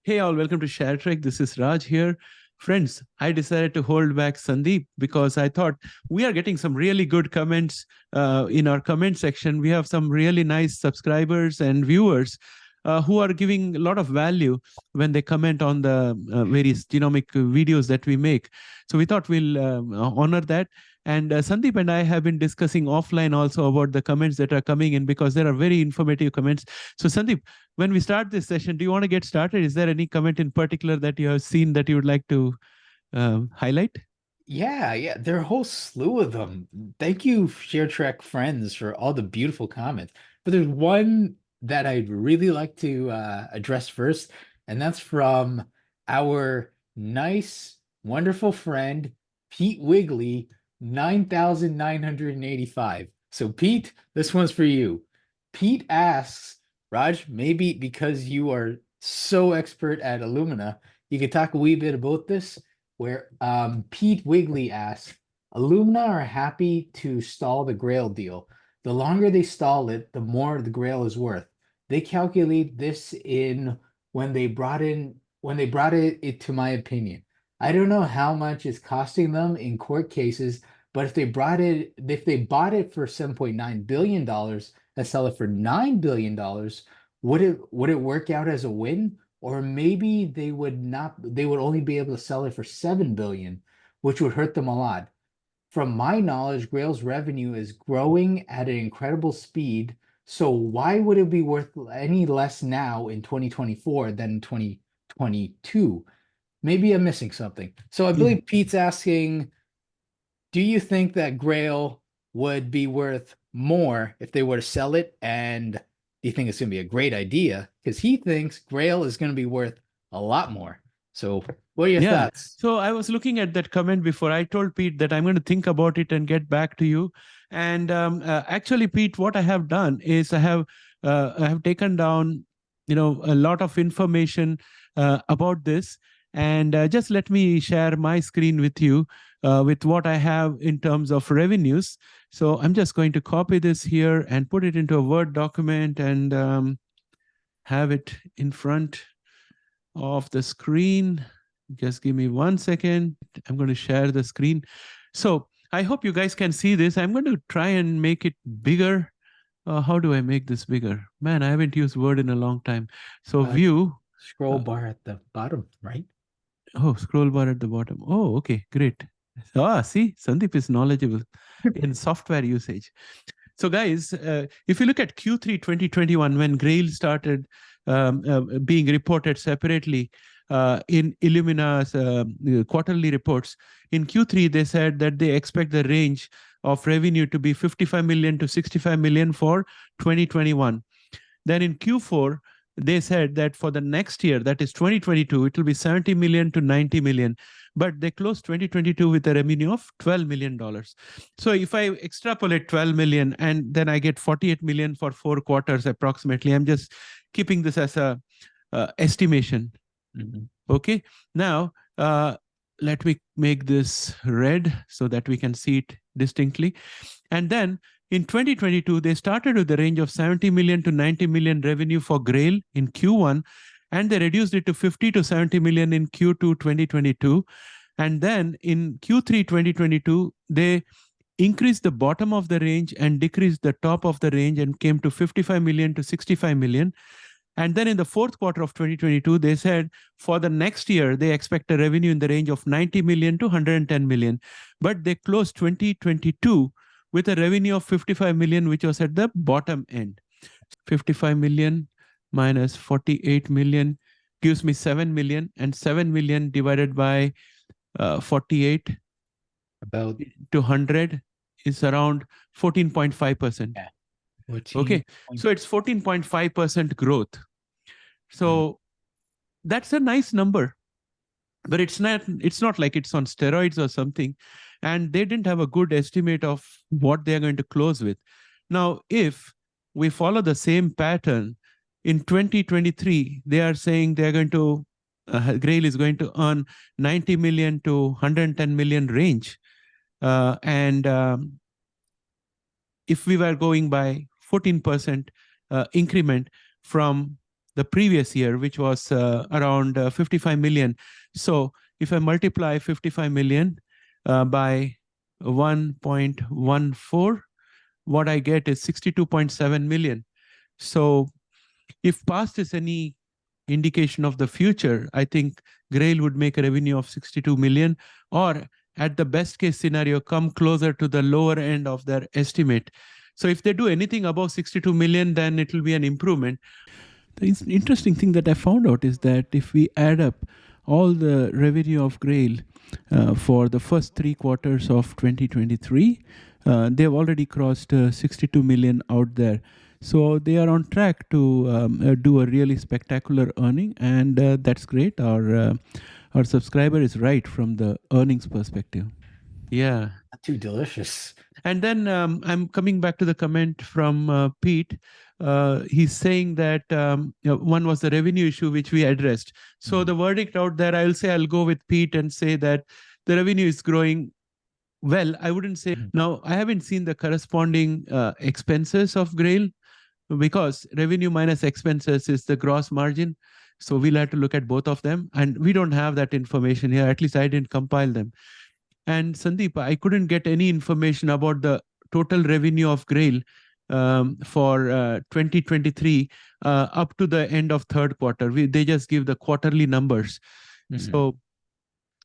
Hey all, welcome to ShareTreck. This is Raj here. Friends, I decided to hold back Sandeep because I thought we are getting some really good comments in our comment section. We have some really nice subscribers and viewers who are giving a lot of value when they comment on the various genomic videos that we make. So we thought we'll honor that. And Sandeep and I have been discussing offline also about the comments that are coming in because there are very informative comments. So Sandeep, when we start this session, do you want to get started? Is there any comment in particular that you have seen that you would like to highlight? Yeah, there are a whole slew of them. Thank you, ShareTreck friends, for all the beautiful comments. But there's one that I'd really like to address first, and that's from our nice, wonderful friend, Pete Wiggley, 9,985. So, Pete, this one's for you. Pete asks, Raj, maybe because you are so expert at Illumina, you could talk a wee bit about this where Pete Wiggley asks, Illumina are happy to stall the Grail deal. The longer they stall it, the more the Grail is worth. They calculate this in when they brought it to my opinion. I don't know how much it's costing them in court cases, but if they bought it for $7.9 billion and sell it for $9 billion, would it work out as a win? Or maybe they would only be able to sell it for 7 billion, which would hurt them a lot. From my knowledge, Grail's revenue is growing at an incredible speed. So why would it be worth any less now in 2024 than in 2022? Maybe I'm missing something. So I Yeah. believe Pete's asking, do you think that Grail would be worth more if they were to sell it? And do you think it's going to be a great idea? Because he thinks Grail is going to be worth a lot more. So, what are your Yeah. thoughts? So I was looking at that comment before. I told Pete that I'm going to think about it and get back to you. And actually, Pete, what I have done is I have taken down, a lot of information about this. And just let me share my screen with you with what I have in terms of revenues. So I'm just going to copy this here and put it into a Word document and have it in front of the screen. Just give me 1 second. I'm going to share the screen. So I hope you guys can see this. I'm going to try and make it bigger. How do I make this bigger? Man, I haven't used Word in a long time. So Uh, view. Scroll Uh, bar at the bottom, right? oh, scroll bar at the bottom. Oh, okay, great. See, Sandeep is knowledgeable in software usage. So guys, if you look at Q3 2021, when Grail started being reported separately in Illumina's quarterly reports, in Q3, they said that they expect the range of revenue to be 55 million to 65 million for 2021. Then in Q4, they said that for the next year, that is 2022, it will be 70 million to 90 million. But they closed 2022 with a revenue of $12 million. So if I extrapolate 12 million and then I get 48 million for 4 quarters approximately, I'm just keeping this as a estimation. Mhm. Okay. Now, let me make this red so that we can see it distinctly. And then in 2022, they started with the range of 70 million to 90 million revenue for Grail in Q1, and they reduced it to 50 to 70 million in Q2 2022. And then in Q3 2022, they increased the bottom of the range and decreased the top of the range and came to 55 million to 65 million. And then in the fourth quarter of 2022, they said for the next year, they expect a revenue in the range of 90 million to 110 million. But they closed 2022 with a revenue of 55 million, which was at the bottom end. 55 million minus 48 million gives me 7 million, and 7 million divided by 48 About to 100 is around 14.5%. yeah, 14 Okay, point. so it's 14.5% growth. Mhm. So that's a nice number, but it's not like it's on steroids or something. And they didn't have a good estimate of what they're going to close with. Now, if we follow the same pattern in 2023, they are saying they're going to Grail is going to earn 90 million to 110 million range. And if we were going by 14% increment from the previous year, which was around 55 million. So if I multiply 55 million by 1.14, what I get is 62.7 million. So if past is any indication of the future, I think Grail would make a revenue of 62 million, or at the best case scenario, come closer to the lower end of their estimate. So if they do anything above 62 million, then it will be an improvement. The interesting thing that I found out is that if we add up all the revenue of Grail for the first 3 quarters of 2023, they've already crossed 62 million out there. So they are on track to do a really spectacular earning, and that's great. Our subscriber is right from the earnings perspective. Yeah. Not too delicious. And then I'm coming back to the comment from Pete. He's saying that one was the revenue issue, which we addressed. So the verdict out there, I'll go with Pete and say that the revenue is growing well. I wouldn't say, now I haven't seen the corresponding expenses of Grail, because revenue minus expenses is the gross margin. So we'll have to look at both of them. And we don't have that information here. At least I didn't compile them. And Sandeep, I couldn't get any information about the total revenue of Grail for 2023 up to the end of third quarter. They just give the quarterly numbers. So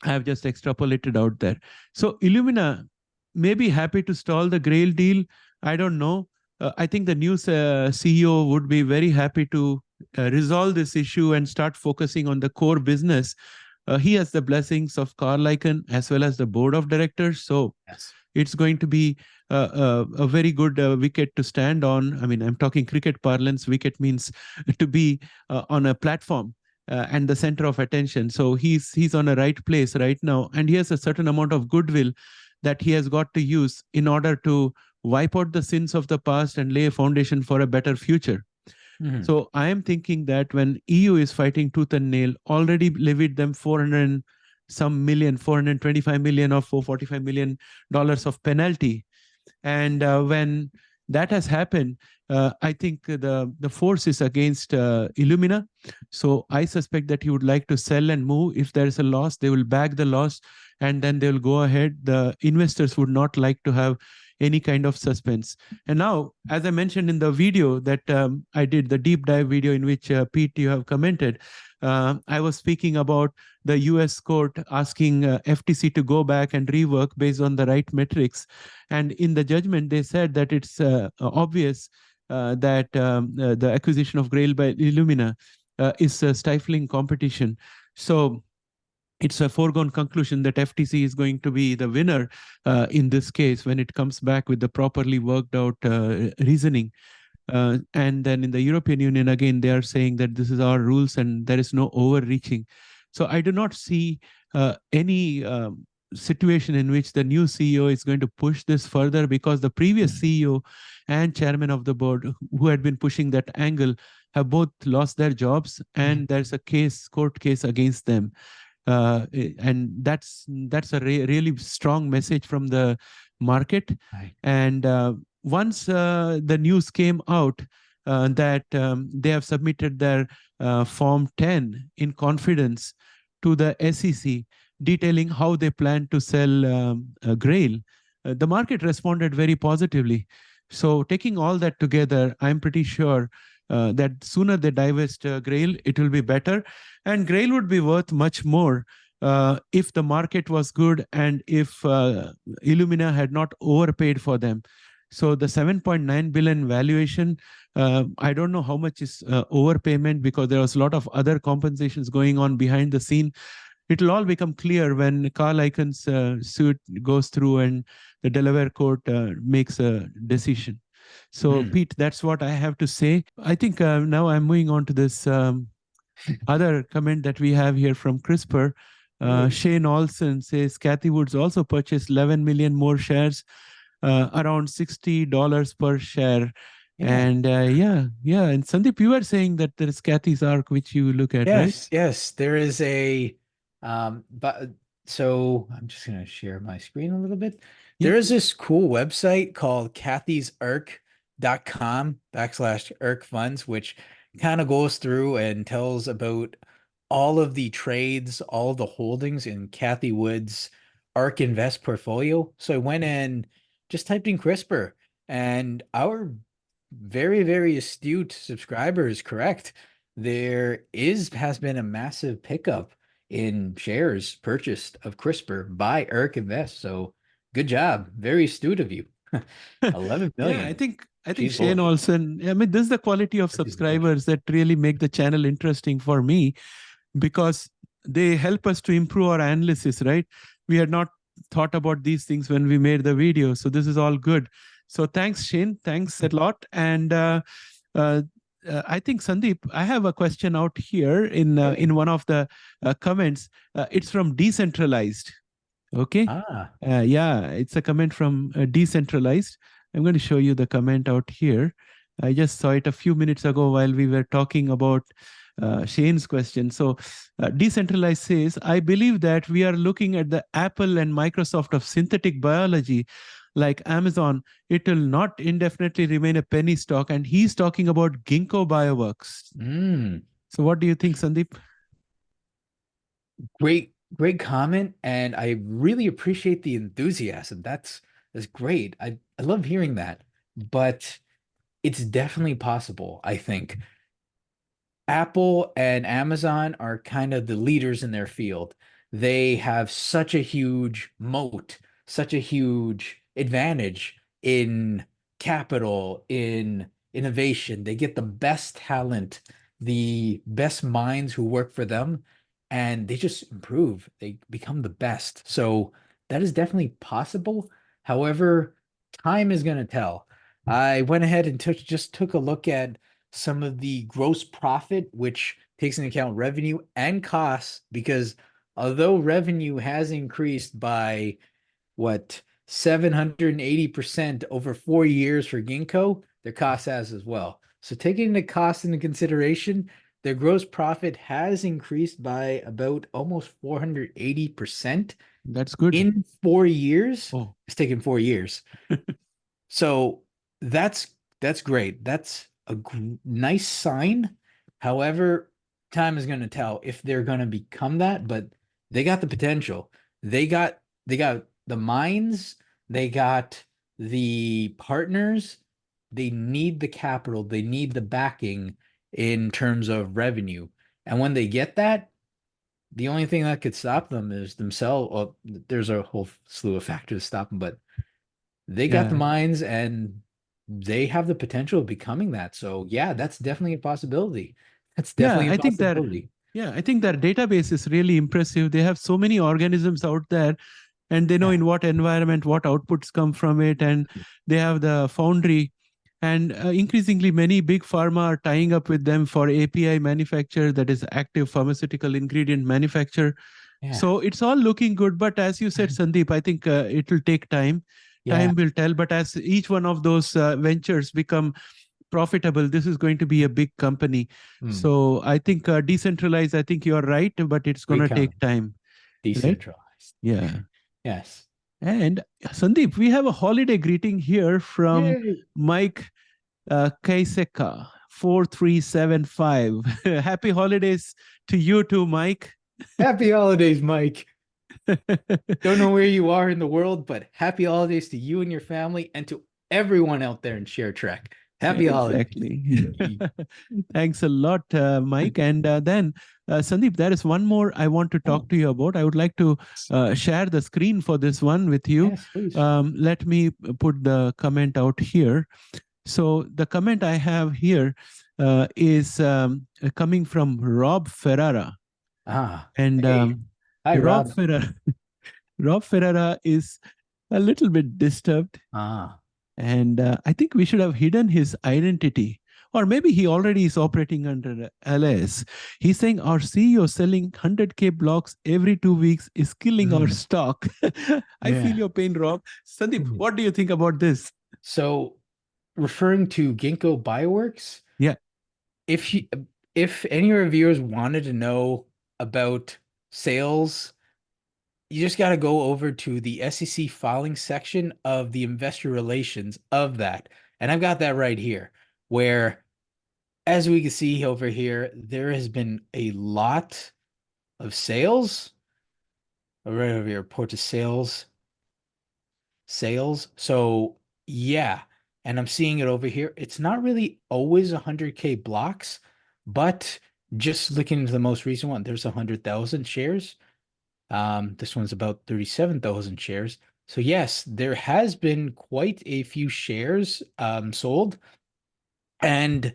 I have just extrapolated out there. So Illumina may be happy to stall the Grail deal. I don't know. I think the new CEO would be very happy to resolve this issue and start focusing on the core business. He has the blessings of Carl Icahn as well as the board of directors. So it's going to be a very good wicket to stand on. I mean, I'm talking cricket parlance. Wicket means to be on a platform and the center of attention. So he's on a right place right now. And he has a certain amount of goodwill that he has got to use in order to wipe out the sins of the past and lay a foundation for a better future. So I am thinking that when EU is fighting tooth and nail, already levied them 425 million or $445 million of penalty. And when that has happened, I think the force is against Illumina. So I suspect that he would like to sell and move. If there is a loss, they will bag the loss and then they will go ahead. The investors would not like to have any kind of suspense. And now, as I mentioned in the video that I did, the deep dive video in which Pete, you have commented, I was speaking about the US court asking FTC to go back and rework based on the right metrics. And in the judgment, they said that it's obvious that the acquisition of Grail by Illumina is stifling competition. So it's a foregone conclusion that FTC is going to be the winner in this case when it comes back with the properly worked out reasoning. And then in the European Union, again, they are saying that this is our rules and there is no overreaching. So I do not see any situation in which the new CEO is going to push this further, because the previous CEO and chairman of the board who had been pushing that angle have both lost their jobs, and there's a court case against them. And that's a really strong message from the market. And once the news came out that they have submitted their Form 10 in confidence to the SEC, detailing how they plan to sell Grail, the market responded very positively. So taking all that together, I'm pretty sure that sooner they divest Grail, it will be better. And Grail would be worth much more if the market was good and if Illumina had not overpaid for them. So the 7.9 billion valuation, I don't know how much is overpayment, because there was a lot of other compensations going on behind the scene. It'll all become clear when Carl Icahn's suit goes through and the Delaware court makes a decision. So, Pete, that's what I have to say. I think now I'm moving on to this other comment that we have here from CRISPR. Shane Olson says Kathy Woods also purchased 11 million more shares, around $60 per share. And And Sandeep, you were saying that there is Kathy's arc, which you look at, right? Yes, there is a but so I'm just gonna share my screen a little bit. There is this cool website called kathysarc.com /ERC funds, which kind of goes through and tells about all of the trades, all the holdings in Kathy Wood's ARK Invest portfolio. So I went and just typed in CRISPR, and our very, very astute subscriber is correct. There has been a massive pickup in shares purchased of CRISPR by ARK Invest. So good job. Very astute of you. 11 Yeah, million. I think She's Shane bullish. Olsen, I mean, this is the quality of She's bullish. subscribers that really make the channel interesting for me, because they help us to improve our analysis, right? We had not thought about these things when we made the video. So this is all good. So thanks, Shane. Thanks a lot. And uh, I think, Sandeep, I have a question out here Hey. in one of the comments. It's from decentralized. Okay. Ah, Yeah, it's a comment from decentralized. I'm going to show you the comment out here. I just saw it a few minutes ago while we were talking about Shane's question. So, decentralized says, I believe that we are looking at the Apple and Microsoft of synthetic biology, like Amazon. It will not indefinitely remain a penny stock. And he's talking about Ginkgo Bioworks. mm, So, what do you think, Sandeep? great comment, and I really appreciate the enthusiasm. That's great. I love hearing that. But it's definitely possible, I think. Apple and Amazon are kind of the leaders in their field. They have such a huge moat, such a huge advantage in capital, in innovation. They get the best talent, the best minds who work for them, and they just improve. They become the best. So that is definitely possible. However, time is going to tell. I went ahead and just took a look at some of the gross profit, which takes into account revenue and costs, because although revenue has increased by what 780% over 4 years for Ginkgo, their cost has as well. So taking the cost into consideration, their gross profit has increased by about almost 480% That's good. in 4 years. Oh, It's taken 4 years. So that's great. That's a nice sign. However, time is going to tell if they're going to become that, but they got the potential. They got the minds, they got the partners, they need the capital, they need the backing in terms of revenue. And when they get that, the only thing that could stop them is themselves. Well, there's a whole slew of factors to stop them, but they got the yeah. minds and they have the potential of becoming that. So yeah, that's definitely a possibility. That's Yeah, definitely a I think that possibility. yeah, I think their database is really impressive. They have so many organisms out there, and they know Yeah. in what environment what outputs come from it, and they have the foundry. And increasingly, many big pharma are tying up with them for API manufacture, that is active pharmaceutical ingredient manufacture. Yeah. So it's all looking good. But as you said, Sandeep, I think it will take time. Yeah. Time will tell. But as each one of those ventures become profitable, this is going to be a big company. Hmm. So I think decentralized, I think you're right, but it's going Great to take comment. time, right? Decentralized. Yeah. Yes. And Sandeep, we have a holiday greeting here from Yay. Mike Kaiseka 4375. Happy holidays to you too, Mike. Happy holidays, Mike. Don't know where you are in the world, but happy holidays to you and your family and to everyone out there in ShareTreck. Happy holidays. Exactly. Thanks a lot, Mike. And then, Sandeep, there is one more I want to talk Oh, to you about. I would like to share the screen for this one with you. yes, please. Let me put the comment out here. So the comment I have here is coming from Rob Ferrara. Ah, And hey. Hi, Rob Rob. Ferrara, Rob Ferrara is a little bit disturbed, Ah, and I think we should have hidden his identity. Or maybe he already is operating under LS. He's saying our CEO selling 100K blocks every 2 weeks is killing our mm, stock. I feel yeah. your pain, Rob. Sandeep, Mhm. what do you think about this? So referring to Ginkgo Bioworks, Yeah, if you if any of our viewers wanted to know about sales, you just got to go over to the SEC filing section of the investor relations of that. And I've got that right here, where as we can see over here, there has been a lot of sales. Right over here, report to sales. So yeah, and I'm seeing it over here. It's not really always 100K blocks, but just looking into the most recent one, there's 100,000 shares. This one's about 37,000 shares. So yes, there has been quite a few shares sold, and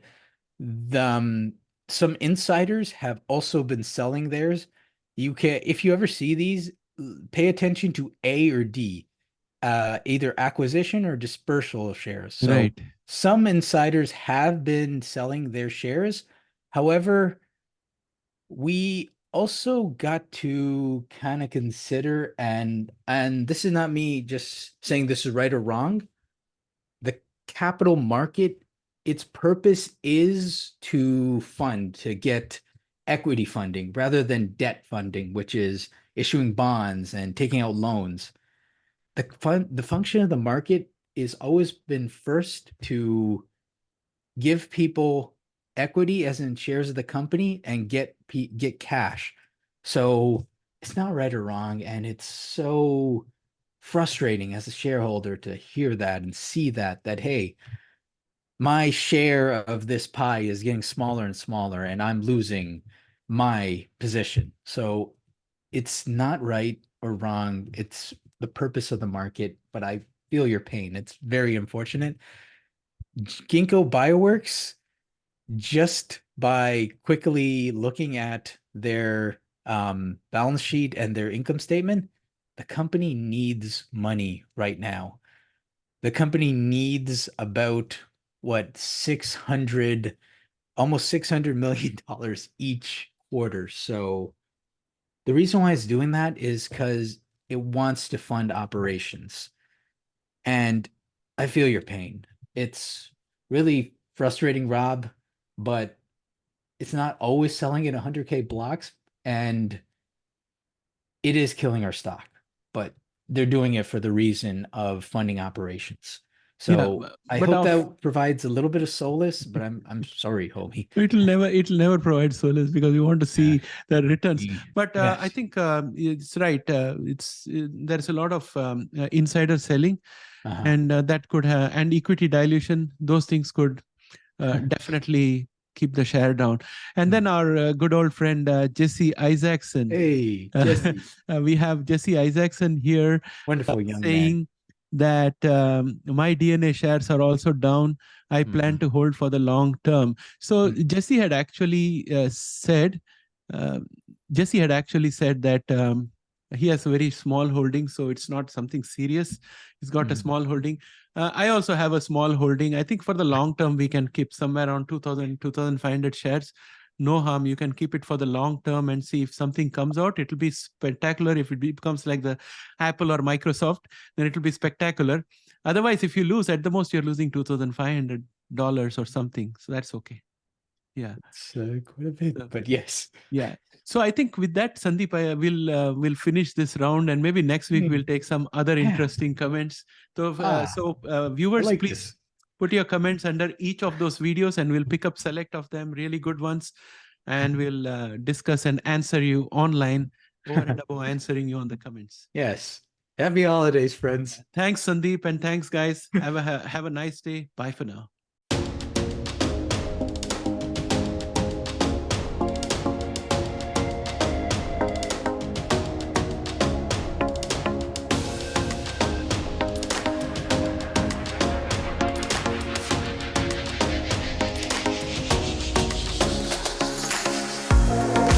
the, some insiders have also been selling theirs. You can, if you ever see these, pay attention to A or D, either acquisition or dispersal of shares. So Right. some insiders have been selling their shares. However, we also got to kind of consider, and this is not me just saying this is right or wrong. The capital market, its purpose is to fund, to get equity funding rather than debt funding, which is issuing bonds and taking out loans. The function of the market is always been first to give people equity as in shares of the company and get cash. So it's not right or wrong, and it's so frustrating as a shareholder to hear that and see that hey, my share of this pie is getting smaller and smaller and I'm losing my position. So it's not right or wrong. It's the purpose of the market, but I feel your pain. It's very unfortunate. Ginkgo Bioworks, just by quickly looking at their balance sheet and their income statement, the company needs money right now. The company needs about what 600, almost $600 million each quarter. So the reason why it's doing that is because it wants to fund operations. And I feel your pain. It's really frustrating, Rob, but it's not always selling at 100K blocks, and it is killing our stock. But they're doing it for the reason of funding operations. Yeah, So I but hope of that provides a little bit of solace, but I'm sorry, homie. it'll never provide solace because we want to Yeah. see the returns. But I Yes. think it's right. It's there's a lot of insider selling, Uh-huh. and that could have, and equity dilution. Those things could definitely keep the share down. And then our good old friend Jesse Isaacson. Hey, Jesse, We have Jesse Isaacson here wonderful young man. saying that my DNA shares are also down. I plan Mhm. to hold for the long term. So Mhm. uh, Jesse had actually said that he has a very small holding, so it's not something serious. He's got a Mhm. small holding. I also have a small holding. I think for the long term, we can keep somewhere around 2,000, 2,500 shares. No harm. You can keep it for the long term and see if something comes out. It'll be spectacular. If it becomes like the Apple or Microsoft, then it'll be spectacular. Otherwise, if you lose, at the most, you're losing $2,500 or something. So that's okay. Yeah. It's quite a bit, So, but yes. yeah. So I think with that, Sandeep, I will finish this round, and maybe next week we'll Mm, take some other yeah. interesting comments. So, Ah, I viewers, like please this. put your comments under each of those videos, and we'll pick up select of them, really good ones, and we'll discuss and answer you online over and above answering you on the comments. Yes. Happy holidays, friends. Thanks, Sandeep, and thanks, guys. Have a nice day. Bye for now.